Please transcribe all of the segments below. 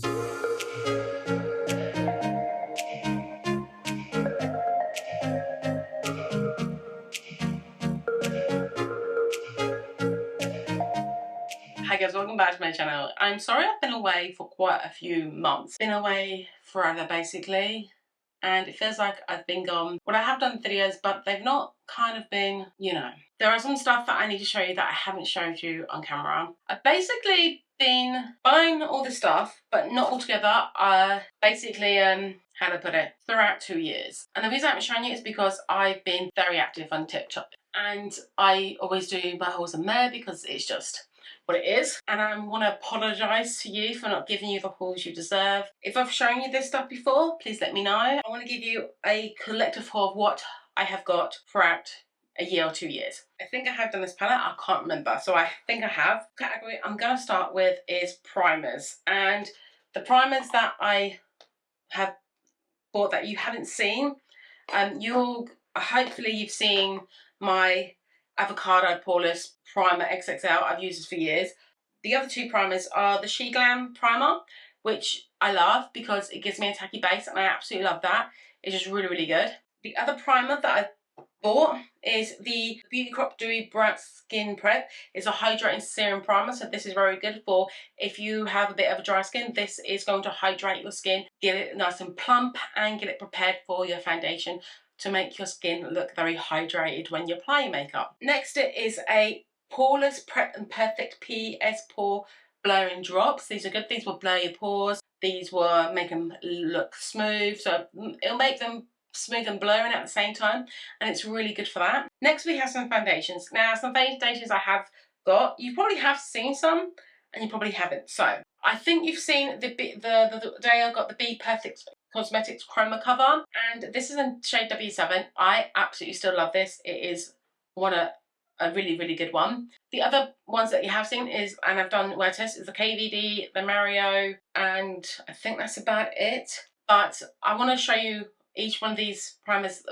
Hi guys, welcome back to my channel. I'm sorry I've been away for quite a few months. Been away forever basically, and it feels like I've been gone. Well, I have done videos, but they've not kind of been, you know. There are some stuff that I need to show you that I haven't showed you on camera. I've basically been buying all this stuff, but not all together. Basically, how to put it, throughout 2 years. And the reason I haven't shown you is because I've been very active on TikTok. And I always do my hauls in there because it's just what it is, and I want to apologise to you for not giving you the hauls you deserve. If I've shown you this stuff before, please let me know. I want to give you a collective haul of what I have got throughout a year or 2 years. I think I have done this palette, I can't remember, so I think I have. Category I'm going to start with is primers, and the primers that I have bought that you haven't seen, hopefully you've seen my Avocado Poreless Primer XXL. I've used this for years. The other two primers are the She Glam Primer, which I love because it gives me a tacky base, and I absolutely love that. It's just really, really good. The other primer that I bought is the Beauty Crop Dewy Bright Skin Prep. It's a hydrating serum primer, so this is very good for if you have a bit of a dry skin. This is going to hydrate your skin, get it nice and plump, and get it prepared for your foundation to make your skin look very hydrated when you apply your makeup. Next it is a Poreless Prep and Perfect PS Pore Blurring Drops. These are good. These will blur your pores. These will make them look smooth. So it'll make them smooth and blurring at the same time, and it's really good for that. Next we have some foundations. Now some foundations I have got, you probably have seen some and you probably haven't. So I think you've seen the day I got the Be Perfect Cosmetics Chroma cover, and this is in shade W7. I absolutely still love this. It is a really, really good one. The other ones that you have seen is, and I've done wear tests, is the KVD, the Mario, and I think that's about it. But I want to show you each one of these primers,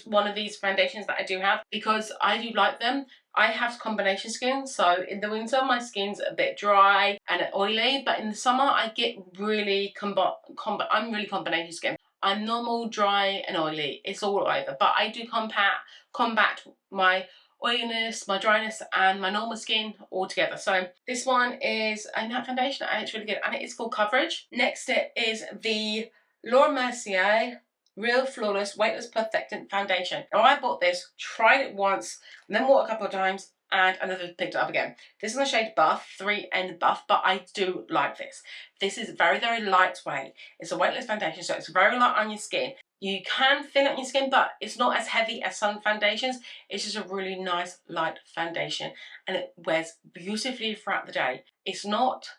one of these foundations that I do have, because I do like them. I have combination skin, so in the winter my skin's a bit dry and oily, but in the summer I get really I'm really combination skin. I'm normal, dry and oily. It's all over, but I do combat my oiliness, my dryness and my normal skin all together. So this one is a matte foundation and it's really good, and it is full coverage. Next it is the Laura Mercier Real Flawless Weightless Perfecting Foundation. Now I bought this, tried it once, and then bought a couple of times, and another picked it up again. This is in the shade Buff, 3N Buff, but I do like this. This is very, very lightweight. It's a weightless foundation, so it's very light on your skin. You can feel it on your skin, but it's not as heavy as some foundations. It's just a really nice light foundation, and it wears beautifully throughout the day. It's not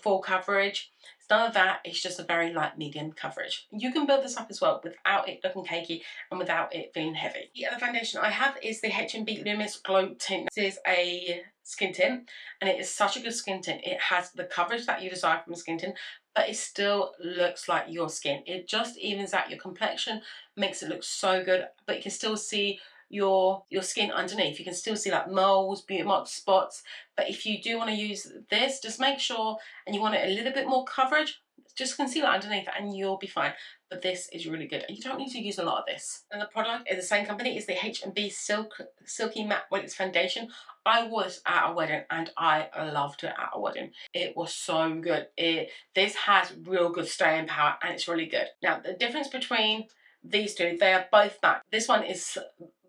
full coverage. It's none of that. It's just a very light medium coverage. You can build this up as well without it looking cakey and without it being heavy. The other foundation I have is the H&B Luminous Glow Tint. This is a skin tint, and it is such a good skin tint. It has the coverage that you desire from a skin tint, but it still looks like your skin. It just evens out your complexion, makes it look so good, but you can still see your skin underneath. You can still see like moles, beauty marks, spots. But if you do want to use this, just make sure, and you want it a little bit more coverage, just conceal it underneath and you'll be fine. But this is really good, and you don't need to use a lot of this. And the product is the same company. It's the H&B Silky Matte Weightless Foundation. I wore this at a wedding and I loved it at a wedding. It was so good. This has real good staying power and it's really good. Now the difference between these two, they are both matte. This one is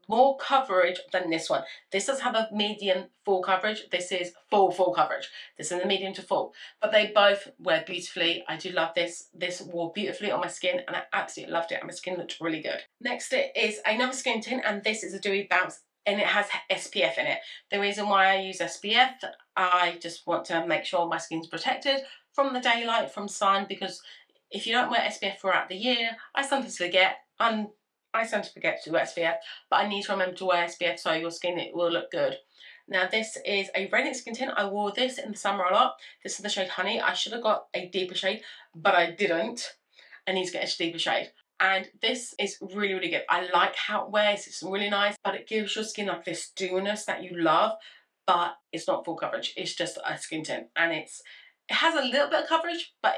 more coverage than this one. This does have a medium full coverage. This is full coverage. This is the medium to full. But they both wear beautifully. I do love this. This wore beautifully on my skin and I absolutely loved it, and my skin looked really good. Next it is another skin tint, and this is a Dewy Bounce, and it has SPF in it. The reason why I use SPF, I just want to make sure my skin's protected from the daylight, from sun, because if you don't wear SPF throughout the year, I sometimes forget. I tend to forget to do SPF, but I need to remember to wear SPF so your skin, it will look good. Now this is a radiant skin tint. I wore this in the summer a lot. This is the shade Honey. I should have got a deeper shade, but I didn't. I need to get a deeper shade. And this is really, really good. I like how it wears. It's really nice, but it gives your skin like this dewiness that you love, but it's not full coverage. It's just a skin tint, and it has a little bit of coverage, but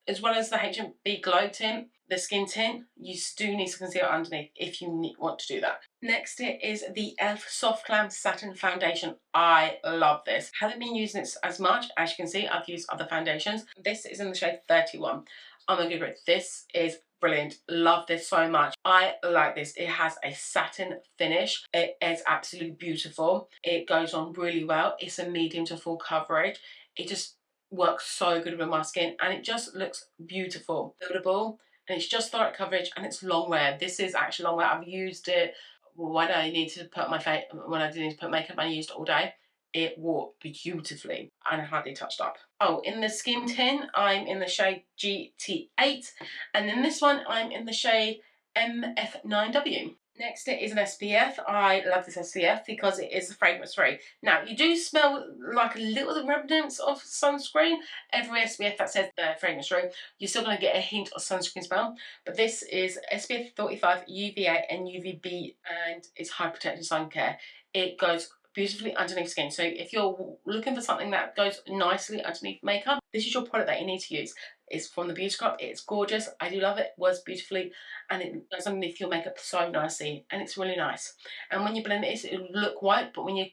as well as the H&B Glow tint, the skin tint, you do need to conceal underneath if you want to do that. Next it is the e.l.f. Soft Glam Satin Foundation. I love this. Haven't been using this as much. As you can see, I've used other foundations. This is in the shade 31. I'm gonna give it. This is brilliant. Love this so much. I like this. It has a satin finish. It is absolutely beautiful. It goes on really well. It's a medium to full coverage. It just works so good with my skin, and it just looks beautiful, buildable, and it's just the right coverage, and it's long wear. This is actually long wear. I've used it when I need to put my face, when I didn't need to put makeup, I used it all day. It wore beautifully and hardly touched up. Oh, in the skin tint, I'm in the shade GT8, and in this one, I'm in the shade MF9W. Next it is an SPF. I love this SPF because it is fragrance free. Now you do smell like a little remnants of sunscreen. Every SPF that says they're fragrance free, you're still going to get a hint of sunscreen smell. But this is SPF 35 UVA and UVB, and it's high protective sun care. It goes beautifully underneath skin. So if you're looking for something that goes nicely underneath makeup, this is your product that you need to use. It's from the Beauty Shop. It's gorgeous. I do love it. It works beautifully, and it goes underneath your makeup so nicely, and it's really nice. And when you blend it, it'll look white, but when you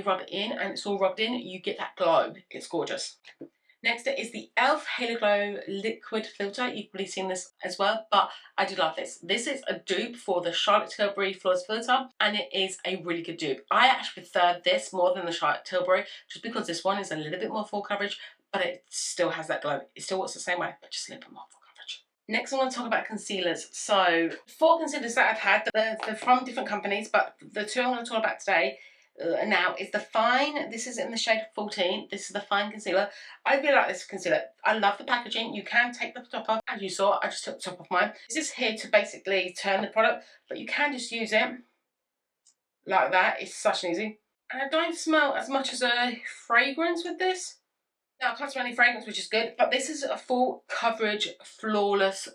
rub it in and it's all rubbed in, you get that glow. It's gorgeous. Next is the e.l.f. Halo Glow Liquid Filter. You've probably seen this as well, but I do love this. This is a dupe for the Charlotte Tilbury Flawless Filter, and it is a really good dupe. I actually prefer this more than the Charlotte Tilbury, just because this one is a little bit more full coverage, but it still has that glow. It still works the same way, but just a little bit more full coverage. Next, I want to talk about concealers. So, 4 concealers that I've had, they're from different companies, but the 2 I want to talk about today now is the Fine. This is in the shade 14. This is the Fine concealer. I really like this concealer. I love the packaging. You can take the top off. As you saw, I just took the top off mine. This is here to basically turn the product, but you can just use it like that. It's such an easy. And I don't smell as much as a fragrance with this. Now, I can't smell any fragrance, which is good, but this is a full coverage, flawless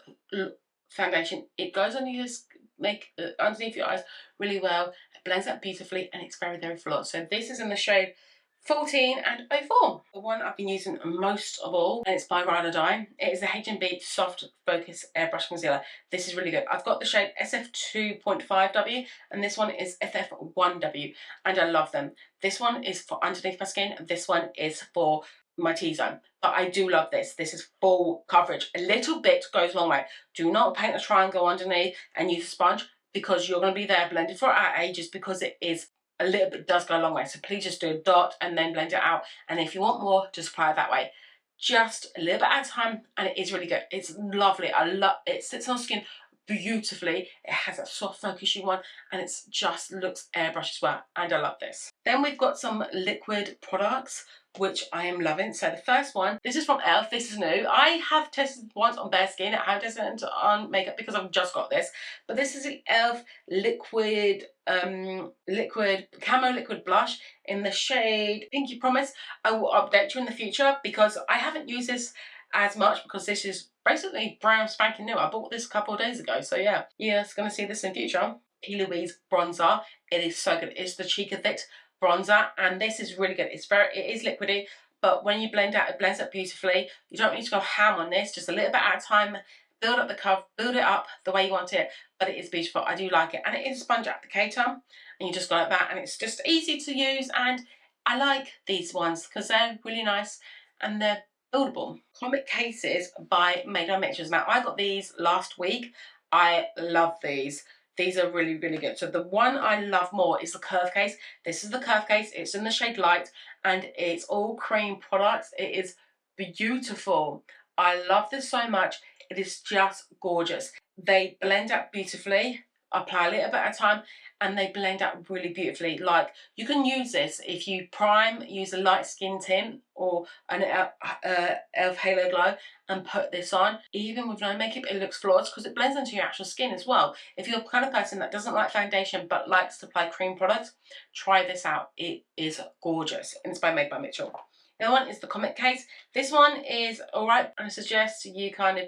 foundation. It goes underneath your eyes really well. It blends out beautifully, and it's very, very flawless. So this is in the shade 14 and 04. The one I've been using most of all, and it's by Ride or Die. It is the H&B Soft Focus Airbrush Concealer. This is really good. I've got the shade SF2.5W, and this one is FF1W, and I love them. This one is for underneath my skin, and this one is for my T-zone. But I do love this. This is full coverage. A little bit goes a long way. Do not paint a triangle underneath and use a sponge, because you're going to be there blended for ages, because it is a little bit, does go a long way. So please just do a dot and then blend it out. And if you want more, just apply it that way. Just a little bit at a time, and it is really good. It's lovely. I love it. It sits on skin beautifully. It has that soft focus you want, and it just looks airbrushed as well, and I love this. Then we've got some liquid products, which I am loving. So the first one, this is from e.l.f. This is new. I have tested once on bare skin. I haven't tested it on makeup because I've just got this. But this is the e.l.f. liquid camo liquid blush in the shade Pinky Promise. I will update you in the future, because I haven't used this as much, because this is basically brown spanking new. I bought this a couple of days ago, so yeah, it's gonna see this in future. P. Louise bronzer. It is so good. It's the Cheek of It bronzer, and this is really good. It is liquidy, but when you blend out, it blends up beautifully. You don't need to go ham on this, just a little bit at a time. Build up the curve, build it up the way you want it, but it is beautiful. I do like it, and it is a sponge applicator, and you just go like that, and it's just easy to use, and I like these ones because they're really nice and they're buildable. Comic cases by Made by Mixtures. Now, I got these last week. I love these. These are really, really good. So the one I love more is the curve case. This is the curve case. It's in the shade Light, and it's all cream products. It is beautiful. I love this so much. It is just gorgeous. They blend out beautifully. Apply a little bit at a time, and they blend out really beautifully. Like, you can use this if you prime, use a light skin tint or an e.l.f. Halo Glow, and put this on. Even with no makeup, it looks flawless because it blends into your actual skin as well. If you're the kind of person that doesn't like foundation but likes to apply cream products, try this out. It is gorgeous, and it's Made by Mitchell. The other one is the Comic case. This one is alright. I suggest you kind of,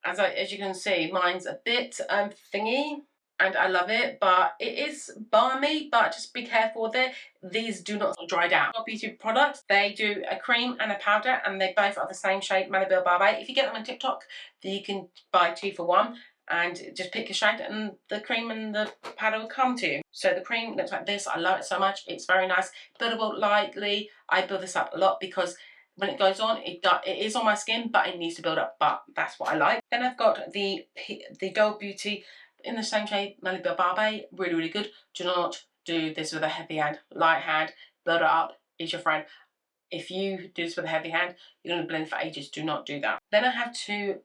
as you can see, mine's a bit thingy. and I love it, but it is balmy, but just be careful with it. These do not dry down. Beauty products, they do a cream and a powder, and they both are the same shade, Malibu Barbe. If you get them on TikTok, then you can buy 2 for 1 and just pick your shade and the cream and the powder will come to you. So the cream looks like this. I love it so much. It's very nice, buildable lightly. I build this up a lot because when it goes on, it is on my skin, but it needs to build up, but that's what I like. Then I've got the Doll Beauty in the same shade, Malibu Barbe, really, really good. Do not do this with a heavy hand. Light hand, build it up, is your friend. If you do this with a heavy hand, you're going to blend for ages. Do not do that. Then I have 2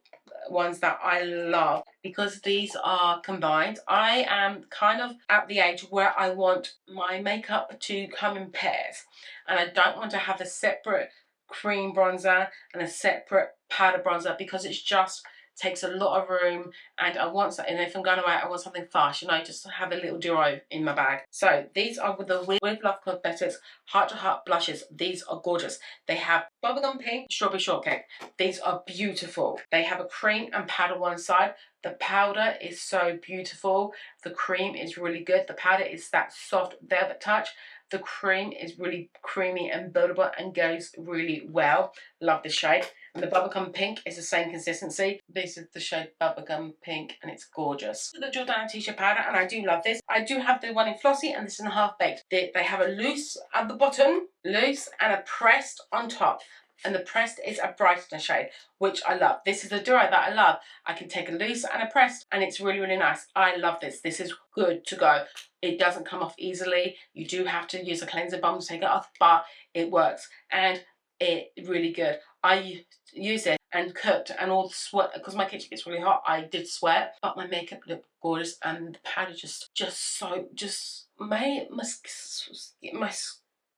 ones that I love because these are combined. I am kind of at the age where I want my makeup to come in pairs, and I don't want to have a separate cream bronzer and a separate powder bronzer because it's just takes a lot of room, and I want something, and if I'm going away I want something fast, you know, just have a little duo in my bag. So these are with the With Love Cosmetics Heart to Heart blushes. These are gorgeous. They have bubblegum pink, strawberry shortcake. These are beautiful. They have a cream and powder one side. The powder is so beautiful. The cream is really good. The powder is that soft velvet touch. The cream is really creamy and buildable and goes really well. Love this shade. And the bubblegum pink is the same consistency. This is the shade bubblegum pink and it's gorgeous. The Jordana T-shirt powder, and I do love this. I do have the one in Flossy and this in Half Baked. They have a loose at the bottom, loose, and a pressed on top. And the pressed is a brightener shade, which I love. This is the duo that I love. I can take a loose and a pressed, and it's really, really nice. I love this. This is good to go. It doesn't come off easily. You do have to use a cleanser balm to take it off, but it works. And it's really good. I used it and cooked and all the sweat, because my kitchen gets really hot, I did sweat, but my makeup looked gorgeous and the powder just made my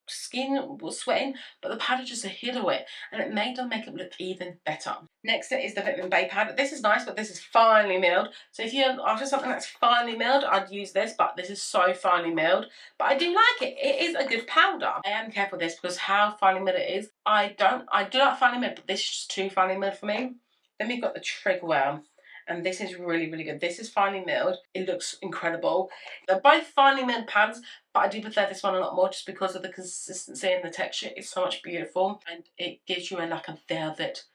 skin was sweating, but the powder just adhered to it and it made the makeup look even better. Next is the Vitamin Bay powder. This is nice, but this is finely milled. So if you're after something that's finely milled, I'd use this, but this is so finely milled. But I do like it. It is a good powder. I am careful with this because how finely milled it is. I do like finely milled, but this is just too finely milled for me. Then we've got the Trigger Well. And this is really, really good. This is finely milled. It looks incredible. They're both finely milled pans, but I do prefer this one a lot more just because of the consistency and the texture. It's so much beautiful and it gives you like a velvet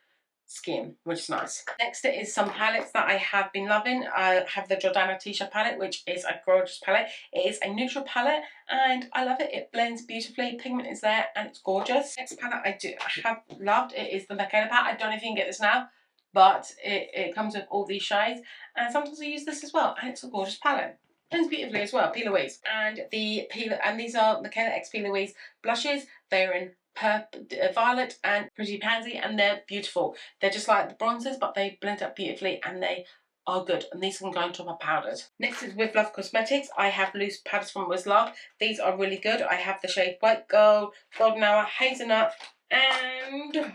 skin, which is nice. Next is some palettes that I have been loving. I have the Jordana T-shirt palette, which is a gorgeous palette. It is a neutral palette and I love it. It blends beautifully. Pigment is there and it's gorgeous. Next palette I have loved, it is the Michaela palette. I don't know if you can get this now, but it comes with all these shades, and sometimes I use this as well, and it's a gorgeous palette. Blends beautifully as well. P. Louise, and these are Michaela X P. Louise blushes. They're in purple, violet, and Pretty Pansy, and they're beautiful. They're just like the bronzers, but they blend up beautifully, and they are good. And these can go on top of powders. Next is With Love Cosmetics. I have loose powders from With Love. These are really good. I have the shade White Gold, Golden Hour, Hazelnut, and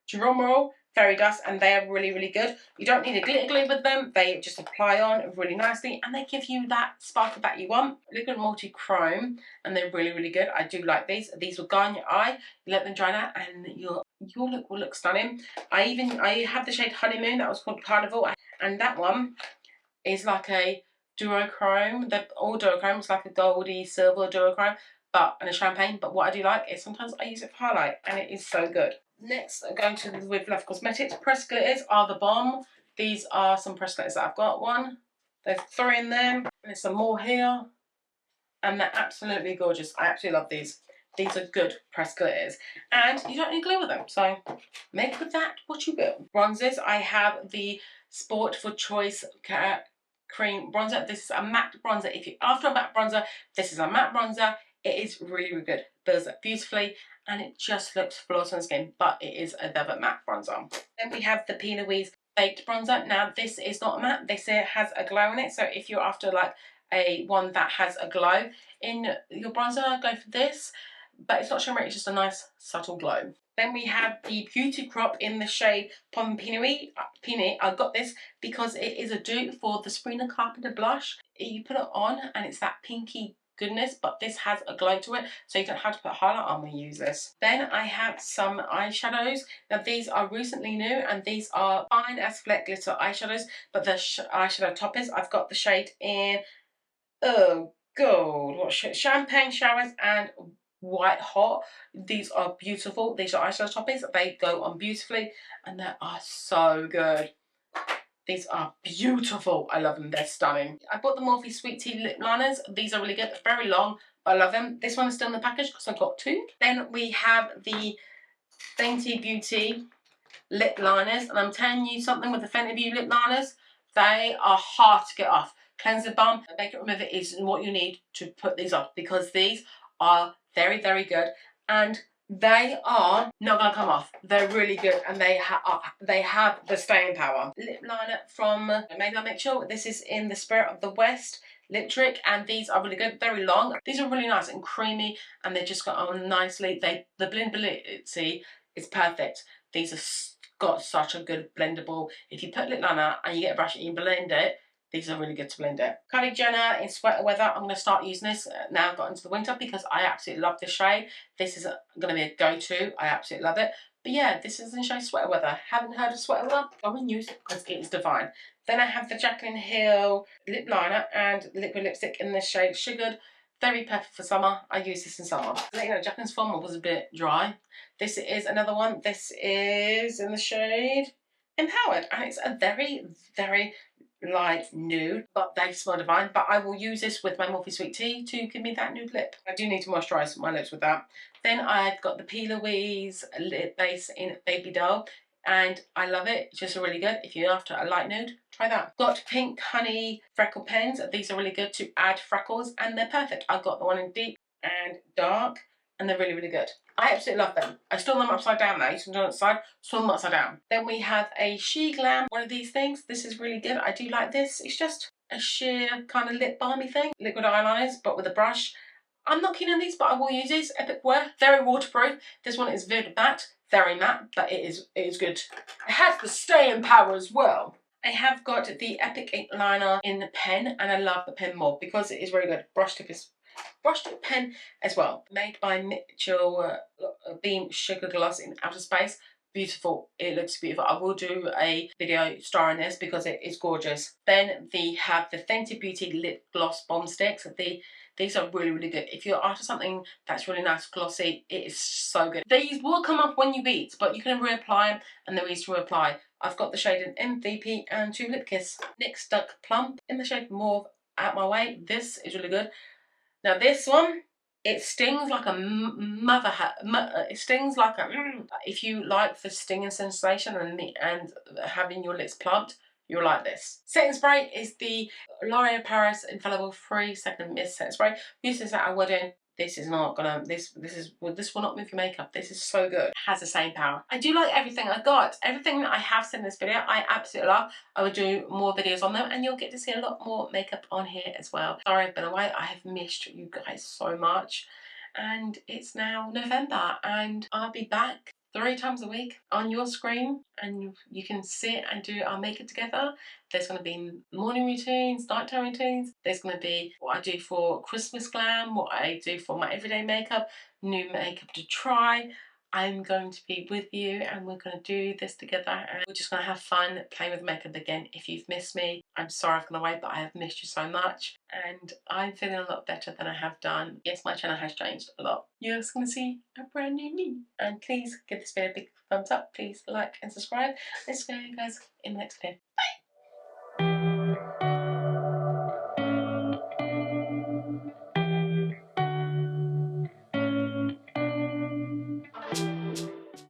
drumroll, Fairy Dust, and they are really, really good. You don't need a glitter glue with them. They just apply on really nicely and they give you that sparkle that you want. Liquid Multi Chrome, and they're really, really good. I do like these. These will go on your eye. You let them dry out and your look will look stunning. I have the shade Honeymoon, that was called Carnival, and that one is like a duochrome. They're all duochrome. It's like a goldy silver duochrome, and a champagne. But what I do like is sometimes I use it for highlight, and it is so good. Next, going to the With Love Cosmetics. Pressed glitters are the bomb. These are some pressed glitters that I've got. There's 3 in there. There's some more here. And they're absolutely gorgeous. I absolutely love these. These are good pressed glitters. And you don't need glue with them. So make with that what you will. Bronzers. I have the Sport for Choice Cream Bronzer. This is a matte bronzer. If you're after a matte bronzer, this is a matte bronzer. It is really, really good. Builds up beautifully and it just looks flawless on the skin, but it is a velvet matte bronzer. Then we have the P. Louise Baked Bronzer. Now this is not matte. This here has a glow in it. So if you're after like a one that has a glow in your bronzer, go for this. But it's not shimmery, it's just a nice subtle glow. Then we have the Beauty Crop in the shade Pompinery. I got this because it is a dupe for the Sabrina Carpenter blush. You put it on and it's that pinky goodness, but this has a glow to it, so you don't have to put highlight on when you use this. Then I have some eyeshadows. Now these are recently new, and these are fine as fleck glitter eyeshadows, but the eyeshadow toppers, I've got the shade in, oh god, what shade? Champagne Showers and White Hot. These are beautiful. These are eyeshadow toppers. They go on beautifully, and they are so good. These are beautiful. I love them. They're stunning. I bought the Morphe Sweet Tea lip liners. These are really good. They're very long, but I love them. This one is still in the package because I got two. Then we have the Fenty Beauty lip liners, and I'm telling you something with the Fenty Beauty lip liners, they are hard to get off. Cleanser balm, makeup remover is what you need to put these off, because these are very, very good, and they are not gonna come off. They're really good, and they have the staying power. Lip liner from Maybe Mitchell. This is in the Spirit of the West lip trick, and these are really good. Very long. These are really nice and creamy, and they just got on nicely. The blendability is perfect. These are got such a good blendable. If you put lip liner and you get a brush and you blend it, these are really good to blend it. Kylie Jenner in Sweater Weather. I'm going to start using this now I've got into the winter, because I absolutely love this shade. This is going to be a go-to. I absolutely love it. But yeah, this is in shade Sweater Weather. Haven't heard of Sweater Weather? Go and use it because it is divine. Then I have the Jaclyn Hill lip liner and liquid lipstick in the shade Sugared. Very perfect for summer. I use this in summer. You know, Jaclyn's formula was a bit dry. This is another one. This is in the shade Empowered, and it's a very, very light nude, but they smell divine. But I will use this with my Morphe Sweet Tea to give me that nude lip. I do need to moisturise my lips with that. Then I've got the P. Louise lip base in Baby Doll, and I love it. It's just really good. If you're after a light nude, try that. Got Pink Honey freckle pens. These are really good to add freckles, and they're perfect. I've got the one in deep and dark, and they're really, really good. I absolutely love them. I store them upside down though. You can do it upside, store them upside down. Then we have a She Glam, one of these things. This is really good. I do like this. It's just a sheer kind of lip balmy thing. Liquid eyeliners, but with a brush. I'm not keen on these, but I will use these. Epic Wear, very waterproof. This one is very matte, but it is good. It has the staying power as well. I have got the Epic Ink Liner in the pen, and I love the pen more because it is very good. Brush tip pen as well. Made by Mitchell Beam Sugar Gloss in Outer Space. Beautiful. It looks beautiful. I will do a video starring this because it is gorgeous. Then we have the Fenty Beauty Lip Gloss Bomb Sticks. These are really, really good. If you're after something that's really nice, glossy, it is so good. These will come off when you eat, but you can reapply them, and they're easy to reapply. I've got the shade in MVP and 2 Lip Kiss. NYX Duck Plump in the shade Mauve, Out My Way. This is really good. Now this one, it stings like a it stings like a, if you like the stinging sensation and having your lips plumped, you'll like this. Setting spray is the L'Oreal Paris Infallible 3-second mist setting spray. Use this at a wedding. This is not gonna, this will not move your makeup. This is so good. It has the same power. I do like everything I got. Everything that I have said in this video, I absolutely love. I will do more videos on them, and you'll get to see a lot more makeup on here as well. Sorry I've been away. I have missed you guys so much. And it's now November, and I'll be back 3 times a week on your screen, and you can sit and do our makeup together. There's going to be morning routines, nighttime routines. There's going to be what I do for Christmas glam, what I do for my everyday makeup, new makeup to try. I'm going to be with you, and we're going to do this together, and we're just going to have fun playing with makeup again. If you've missed me, I'm sorry I've gone away, but I have missed you so much, and I'm feeling a lot better than I have done. Yes, my channel has changed a lot. You're just going to see a brand new me, and please give this video a big thumbs up. Please like and subscribe. Let's go, guys, in the next video. Bye!